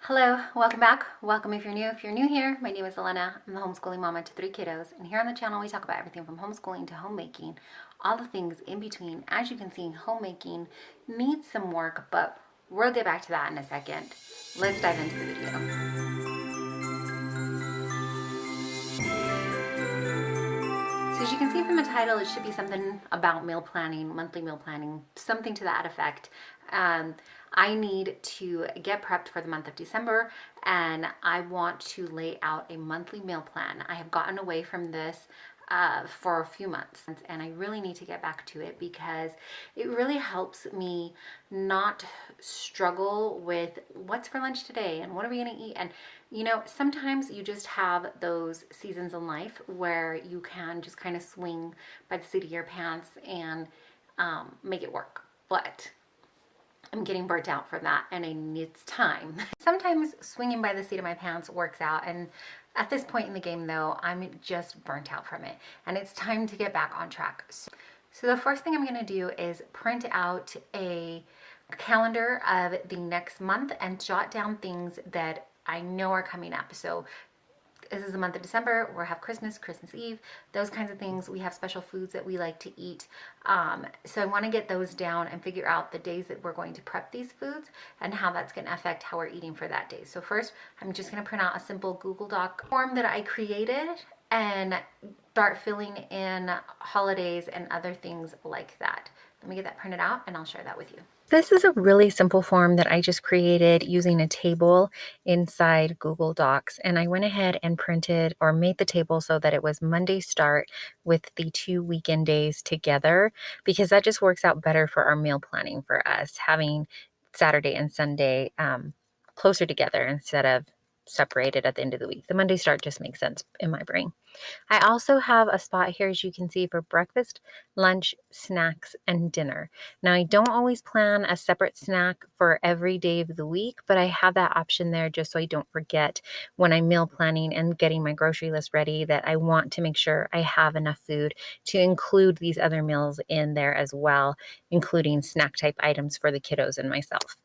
Hello, welcome back. Welcome if you're new. If you're new here, my name is Elena. I'm the homeschooling mama to 3 kiddos. And here on the channel, we talk about everything from homeschooling to homemaking, all the things in between. As you can see, homemaking needs some work, but we'll get back to that in a second. Let's dive into the video. So as you can see from the title, it should be something about meal planning, monthly meal planning, something to that effect. I need to get prepped for the month of December, and I want to lay out a monthly meal plan. I have gotten away from this for a few months, and I really need to get back to it because it really helps me not struggle with what's for lunch today and what are we going to eat. And you know, sometimes you just have those seasons in life where you can just kind of swing by the seat of your pants and make it work. But I'm getting burnt out from that, and it's time. Sometimes swinging by the seat of my pants works out, and at this point in the game though, I'm just burnt out from it, and it's time to get back on track. So the first thing I'm going to do is print out a calendar of the next month and jot down things that I know are coming up. So this is the month of December. We'll have Christmas, Christmas Eve, those kinds of things. We have special foods that we like to eat. So I want to get those down and figure out the days that we're going to prep these foods and how that's going to affect how we're eating for that day. So first, I'm just going to print out a simple Google Doc form that I created and start filling in holidays and other things like that. Let me get that printed out and I'll share that with you. This is a really simple form that I just created using a table inside Google Docs, and I went ahead and printed or made the table so that it was Monday start with the 2 weekend days together, because that just works out better for our meal planning for us, having Saturday and Sunday closer together instead of separated at the end of the week. The Monday start just makes sense in my brain. I also have a spot here, as you can see, for breakfast, lunch, snacks, and dinner. Now, I don't always plan a separate snack for every day of the week, but I have that option there just so I don't forget when I'm meal planning and getting my grocery list ready that I want to make sure I have enough food to include these other meals in there as well, including snack type items for the kiddos and myself.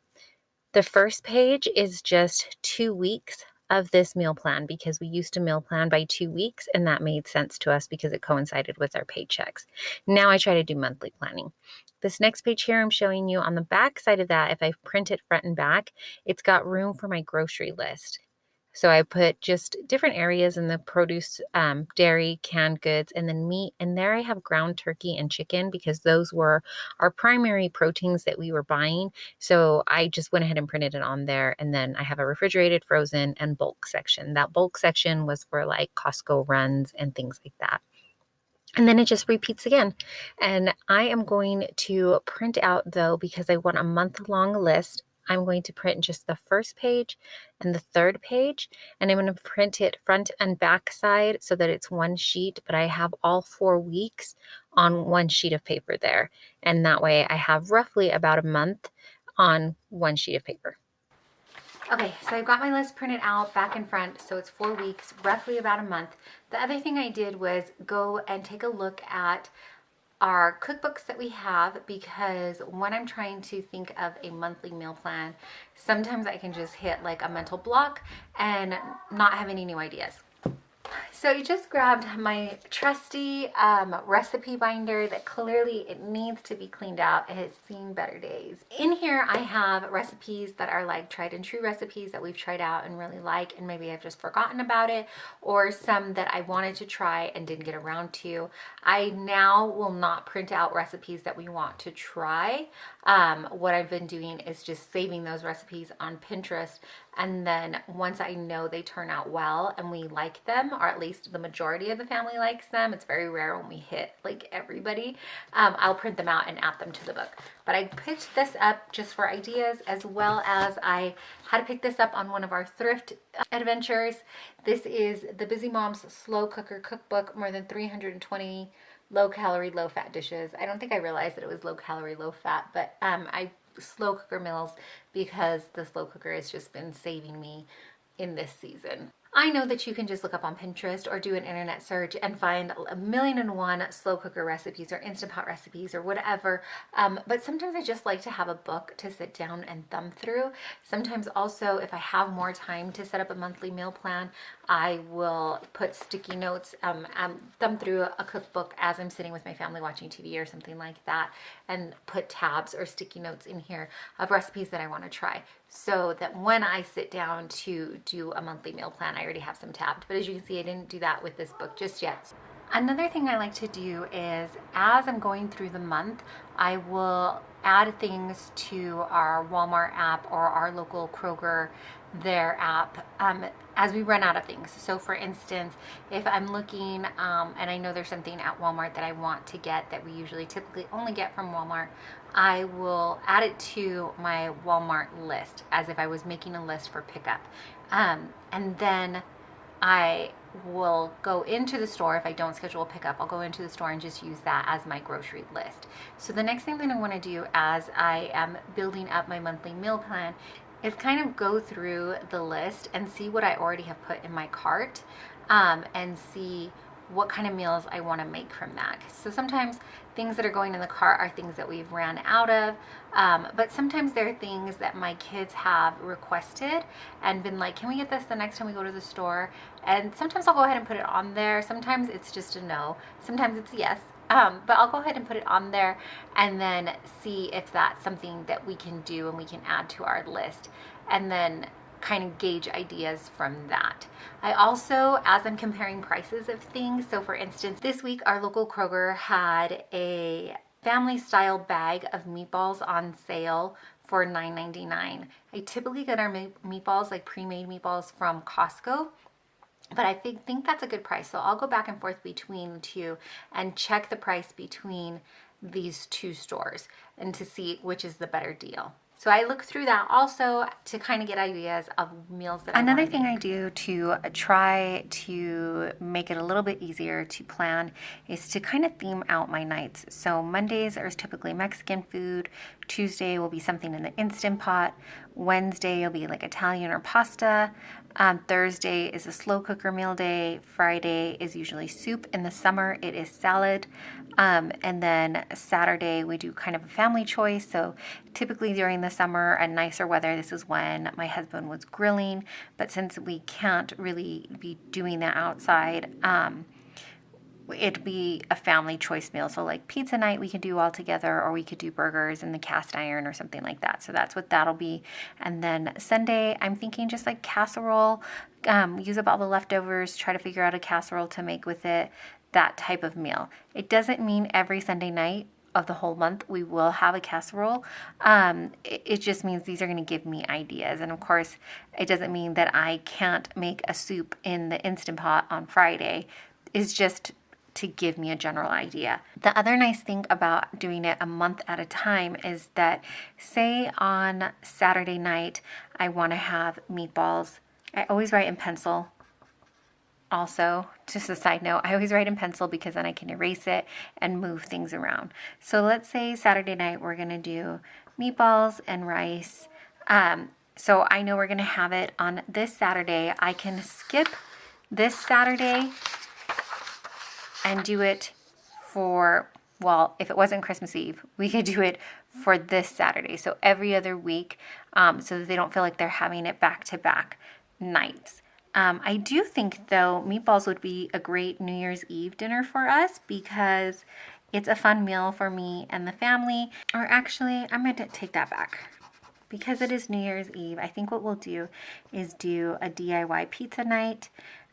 The first page is just 2 weeks of this meal plan because we used to meal plan by 2 weeks, and that made sense to us because it coincided with our paychecks. Now I try to do monthly planning. This next page here I'm showing you on the back side of that, if I print it front and back, it's got room for my grocery list. So I put just different areas in the produce, dairy, canned goods, and then meat. And there I have ground turkey and chicken because those were our primary proteins that we were buying. So I just went ahead and printed it on there. And then I have a refrigerated, frozen, and bulk section. That bulk section was for like Costco runs and things like that. And then it just repeats again. And I am going to print out, though, because I want a month-long list, I'm going to print just the first page and the third page, and I'm going to print it front and back side so that it's one sheet, but I have all 4 weeks on one sheet of paper there. And that way I have roughly about a month on one sheet of paper. Okay, so I've got my list printed out back and front, so it's 4 weeks, roughly about a month. The other thing I did was go and take a look at our cookbooks that we have, because when I'm trying to think of a monthly meal plan, sometimes I can just hit like a mental block and not have any new ideas. So I just grabbed my trusty recipe binder that clearly it needs to be cleaned out. It has seen better days. In here I have recipes that are like tried and true recipes that we've tried out and really like, and maybe I've just forgotten about it, or some that I wanted to try and didn't get around to. I now will not print out recipes that we want to try. What I've been doing is just saving those recipes on Pinterest, and then once I know they turn out well and we like them, or at least the majority of the family likes them, it's very rare when we hit like everybody, I'll print them out and add them to the book. But I picked this up just for ideas, as well as I had to pick this up on one of our thrift adventures. This is the Busy Mom's Slow Cooker Cookbook, more than 320 low-calorie, low-fat dishes. I don't think I realized that it was low-calorie, low-fat, but I slow cooker meals because the slow cooker has just been saving me in this season. I know that you can just look up on Pinterest or do an internet search and find 1,000,001 slow cooker recipes or Instant Pot recipes or whatever. But sometimes I just like to have a book to sit down and thumb through. Sometimes also, if I have more time to set up a monthly meal plan, I will put sticky notes, thumb through a cookbook as I'm sitting with my family watching TV or something like that, and put tabs or sticky notes in here of recipes that I want to try, so that when I sit down to do a monthly meal plan, I already have some tabbed. But as you can see, I didn't do that with this book just yet. Another thing I like to do is, as I'm going through the month, I will add things to our Walmart app or our local Kroger, their app, as we run out of things. So for instance, if I'm looking and I know there's something at Walmart that I want to get that we usually typically only get from Walmart, I will add it to my Walmart list as if I was making a list for pickup. And then I will go into the store. If I don't schedule a pickup, I'll go into the store and just use that as my grocery list. So the next thing that I want to do as I am building up my monthly meal plan is kind of go through the list and see what I already have put in my cart, and see what kind of meals I want to make from that. So sometimes things that are going in the cart are things that we've ran out of, but sometimes there are things that my kids have requested and been like, can we get this the next time we go to the store? And sometimes I'll go ahead and put it on there. Sometimes it's just a no. Sometimes it's a yes. But I'll go ahead and put it on there and then see if that's something that we can do and we can add to our list, and then kind of gauge ideas from that. I also, as I'm comparing prices of things, so for instance, this week our local Kroger had a family style bag of meatballs on sale for $9.99. I typically get our meatballs, like pre-made meatballs, from Costco, but I think that's a good price. So I'll go back and forth between the two and check the price between these two stores and to see which is the better deal. So I look through that also to kind of get ideas of meals that I want to make. Another thing I do to try to make it a little bit easier to plan is to kind of theme out my nights. So Mondays are typically Mexican food. Tuesday will be something in the Instant Pot. Wednesday will be like Italian or pasta. Thursday is a slow cooker meal day. Friday is usually soup. In the summer, it is salad. And then Saturday, we do kind of a family choice. So typically during the summer and nicer weather, this is when my husband was grilling. But since we can't really be doing that outside, it'd be a family choice meal. So like pizza night we could do all together, or we could do burgers in the cast iron or something like that. So that's what that'll be. And then Sunday, I'm thinking just like casserole, use up all the leftovers, try to figure out a casserole to make with it, that type of meal. It doesn't mean every Sunday night of the whole month we will have a casserole. It just means these are going to give me ideas. And of course, it doesn't mean that I can't make a soup in the Instant Pot on Friday. It's just to give me a general idea. The other nice thing about doing it a month at a time is that, say on Saturday night, I want to have meatballs. I always write in pencil. Also, just a side note, I always write in pencil because then I can erase it and move things around. So let's say Saturday night we're going to do meatballs and rice. So I know we're going to have it on this Saturday. I can skip this Saturday and do it for, well, if it wasn't Christmas Eve, we could do it for this Saturday. So every other week, so that they don't feel like they're having it back-to-back nights. I do think, though, meatballs would be a great New Year's Eve dinner for us because it's a fun meal for me and the family. Or actually, I'm going to take that back. Because it is New Year's Eve, I think what we'll do is do a DIY pizza night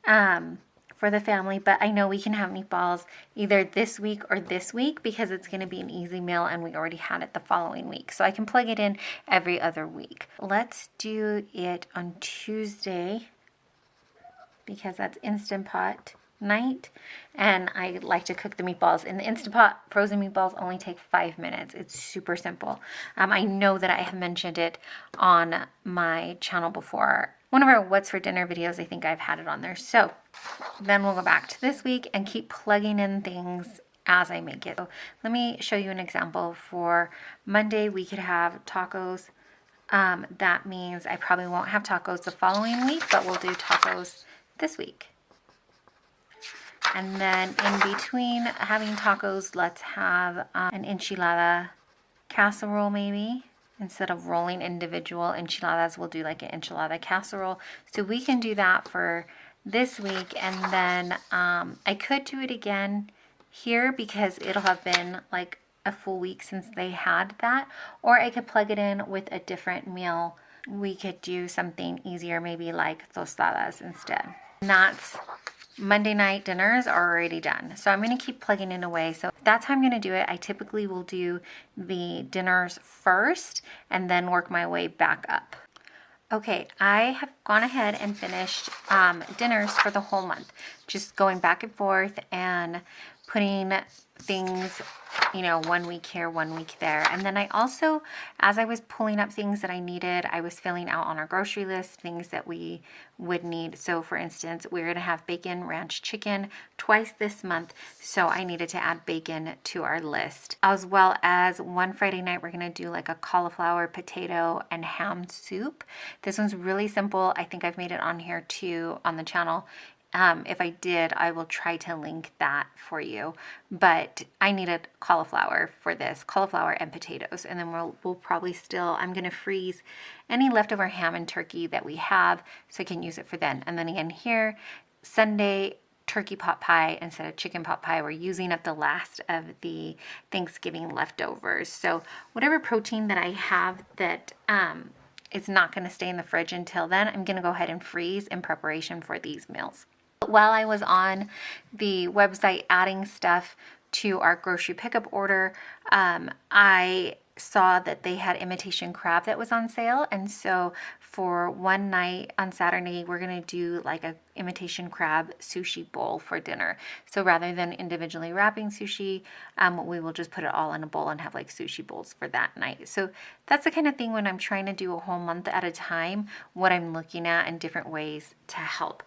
for the family. But I know we can have meatballs either this week or this week because it's going to be an easy meal and we already had it the following week. So I can plug it in every other week. Let's do it on Tuesday, because that's Instant Pot night, and I like to cook the meatballs in the Instant Pot. Frozen meatballs only take 5 minutes. It's super simple. I know that I have mentioned it on my channel before. One of our What's for Dinner videos, I think I've had it on there. So then we'll go back to this week and keep plugging in things as I make it. So let me show you an example. For Monday, we could have tacos. That means I probably won't have tacos the following week, but we'll do tacos this week. And then in between having tacos, let's have an enchilada casserole maybe. Instead of rolling individual enchiladas, we'll do like an enchilada casserole. So we can do that for this week. And then I could do it again here because it'll have been like a full week since they had that. Or I could plug it in with a different meal. We could do something easier, maybe like tostadas instead. And that's Monday night dinners are already done. So I'm going to keep plugging it away. So that's how I'm going to do it. I typically will do the dinners first and then work my way back up. Okay, I have gone ahead and finished dinners for the whole month. Just going back and forth and putting things, you know, 1 week here, 1 week there. And then I also, as I was pulling up things that I needed, I was filling out on our grocery list things that we would need. So for instance, we're going to have bacon ranch chicken twice this month. So I needed to add bacon to our list. As well as one Friday night, we're going to do like a cauliflower, potato, and ham soup. This one's really simple. I think I've made it on here too on the channel. If I did, I will try to link that for you. But I needed cauliflower for this, cauliflower and potatoes. And then we'll probably still, I'm going to freeze any leftover ham and turkey that we have so I can use it for then. And then again here, Sunday, turkey pot pie instead of chicken pot pie. We're using up the last of the Thanksgiving leftovers. So whatever protein that I have that is not going to stay in the fridge until then, I'm going to go ahead and freeze in preparation for these meals. While I was on the website adding stuff to our grocery pickup order, I saw that they had imitation crab that was on sale. And so for one night on Saturday, we're going to do like a imitation crab sushi bowl for dinner. So rather than individually wrapping sushi, we will just put it all in a bowl and have like sushi bowls for that night. So that's the kind of thing when I'm trying to do a whole month at a time, what I'm looking at and different ways to help.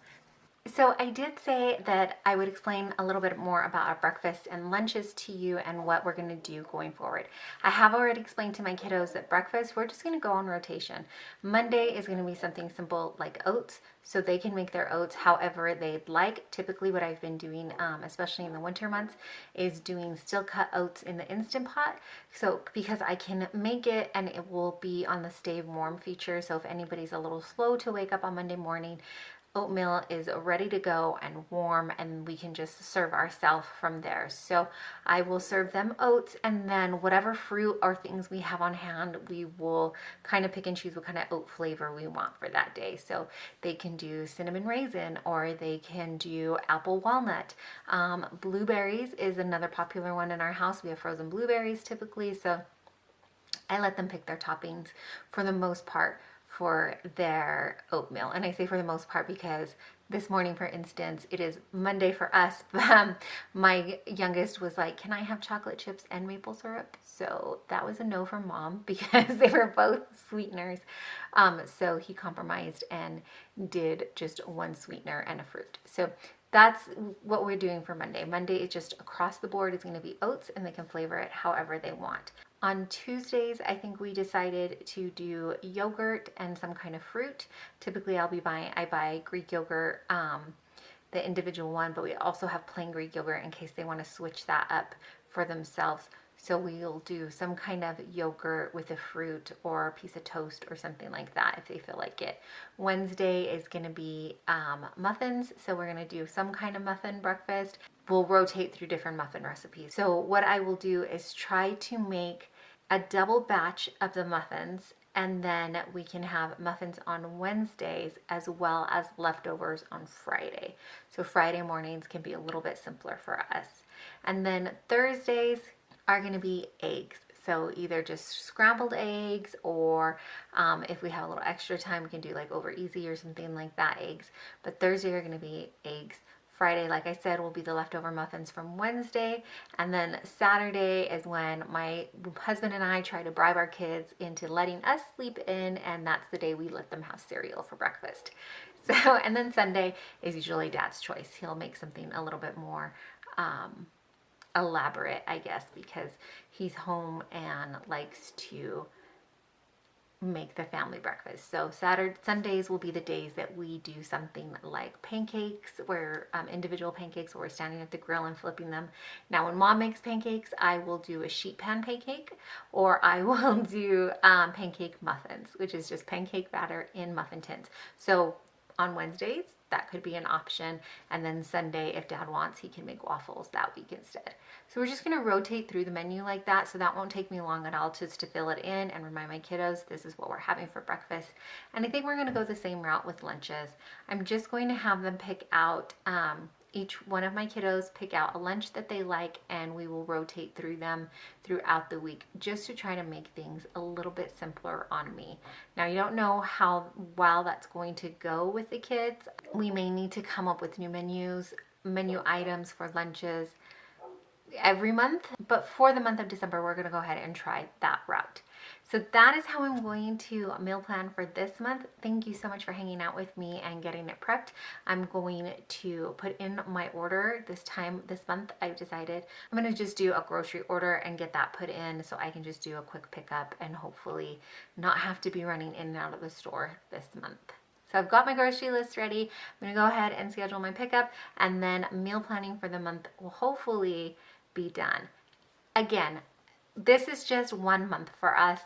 So I did say that I would explain a little bit more about our breakfast and lunches to you and what we're going to do going forward. I have already explained to my kiddos that breakfast, we're just going to go on rotation. Monday is going to be something simple like oats, so they can make their oats however they'd like. Typically what I've been doing, especially in the winter months, is doing steel cut oats in the Instant Pot. So because I can make it and it will be on the stay warm feature, so if anybody's a little slow to wake up on Monday morning, oatmeal is ready to go and warm, and we can just serve ourselves from there. So I will serve them oats, and then whatever fruit or things we have on hand, we will kind of pick and choose what kind of oat flavor we want for that day. So they can do cinnamon raisin, or they can do apple walnut. Blueberries is another popular one in our house. We have frozen blueberries typically, so I let them pick their toppings for the most part for their oatmeal. And I say for the most part because this morning, for instance, it is Monday for us. My youngest was like, can I have chocolate chips and maple syrup? So that was a no from mom because they were both sweeteners. So he compromised and did just one sweetener and a fruit. So that's what we're doing for Monday. Monday is just across the board. It's going to be oats, and they can flavor it however they want. On Tuesdays, I think we decided to do yogurt and some kind of fruit. Typically, I buy Greek yogurt, the individual one, but we also have plain Greek yogurt in case they want to switch that up for themselves. So we'll do some kind of yogurt with a fruit or a piece of toast or something like that if they feel like it. Wednesday is going to be muffins. So we're going to do some kind of muffin breakfast. We'll rotate through different muffin recipes. So what I will do is try to make a double batch of the muffins, and then we can have muffins on Wednesdays as well as leftovers on Friday. So Friday mornings can be a little bit simpler for us. And then Thursdays are going to be eggs. So either just scrambled eggs, or if we have a little extra time, we can do like over easy or something like that, eggs. But Thursday are going to be eggs. Friday, like I said, will be the leftover muffins from Wednesday. And then Saturday is when my husband and I try to bribe our kids into letting us sleep in, and that's the day we let them have cereal for breakfast. So, and then Sunday is usually Dad's choice. He'll make something a little bit more elaborate, I guess, because he's home and likes to make the family breakfast. So Sundays will be the days that we do something like pancakes, where individual pancakes, where we're standing at the grill and flipping them. Now, when mom makes pancakes, I will do a sheet pan pancake, or I will do pancake muffins, which is just pancake batter in muffin tins. So on Wednesdays, that could be an option. And then Sunday, if dad wants, he can make waffles that week instead. So we're just gonna rotate through the menu like that, so that won't take me long at all just to fill it in and remind my kiddos this is what we're having for breakfast. And I think we're gonna go the same route with lunches. I'm just going to have them pick out, each one of my kiddos pick out a lunch that they like, and we will rotate through them throughout the week just to try to make things a little bit simpler on me. Now, you don't know how well that's going to go with the kids. We may need to come up with new menu items for lunches every month, but for the month of December, we're going to go ahead and try that route. So that is how I'm going to meal plan for this month. Thank you so much for hanging out with me and getting it prepped. I'm going to put in my order this month. I've decided I'm going to just do a grocery order and get that put in, so I can just do a quick pickup and hopefully not have to be running in and out of the store this month. So I've got my grocery list ready. I'm going to go ahead and schedule my pickup, and then meal planning for the month will hopefully be done. Again, this is just 1 month for us.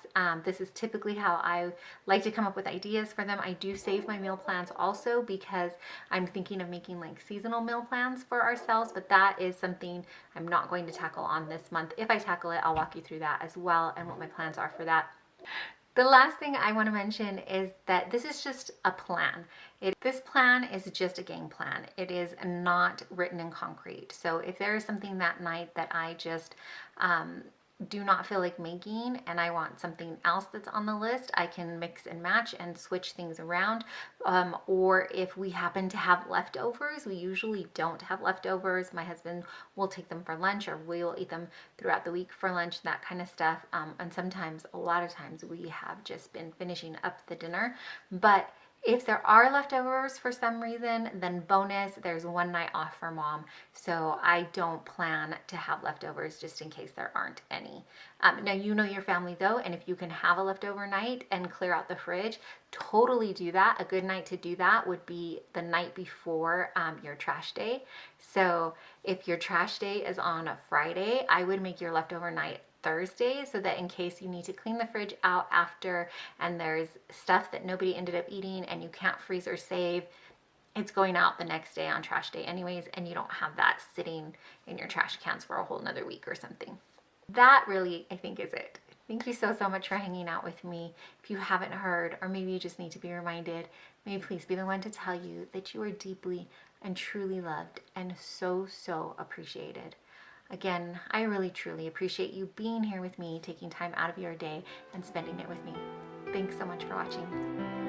This is typically how I like to come up with ideas for them. I do save my meal plans also, because I'm thinking of making like seasonal meal plans for ourselves, but that is something I'm not going to tackle on this month. If I tackle it, I'll walk you through that as well and what my plans are for that. The last thing I want to mention is that this is just a plan. This plan is just a game plan. It is not written in concrete. So if there is something that night that I just do not feel like making and I want something else that's on the list, I can mix and match and switch things around. Or if we happen to have leftovers, we usually don't have leftovers. My husband will take them for lunch, or we will eat them throughout the week for lunch, that kind of stuff. And sometimes, a lot of times, we have just been finishing up the dinner. But if there are leftovers for some reason, then bonus, there's 1 night off for mom. So I don't plan to have leftovers just in case there aren't any. Now, you know your family though, and if you can have a leftover night and clear out the fridge, totally do that. A good night to do that would be the night before your trash day. So if your trash day is on a Friday, I would make your leftover night Thursday, so that in case you need to clean the fridge out after and there's stuff that nobody ended up eating and you can't freeze or save, it's going out the next day on trash day anyways, and you don't have that sitting in your trash cans for a whole nother week or something. That really, I think, is it. Thank you so much for hanging out with me. If you haven't heard, or maybe you just need to be reminded, may please be the one to tell you that you are deeply and truly loved and so appreciated. Again, I really truly appreciate you being here with me, taking time out of your day and spending it with me. Thanks so much for watching.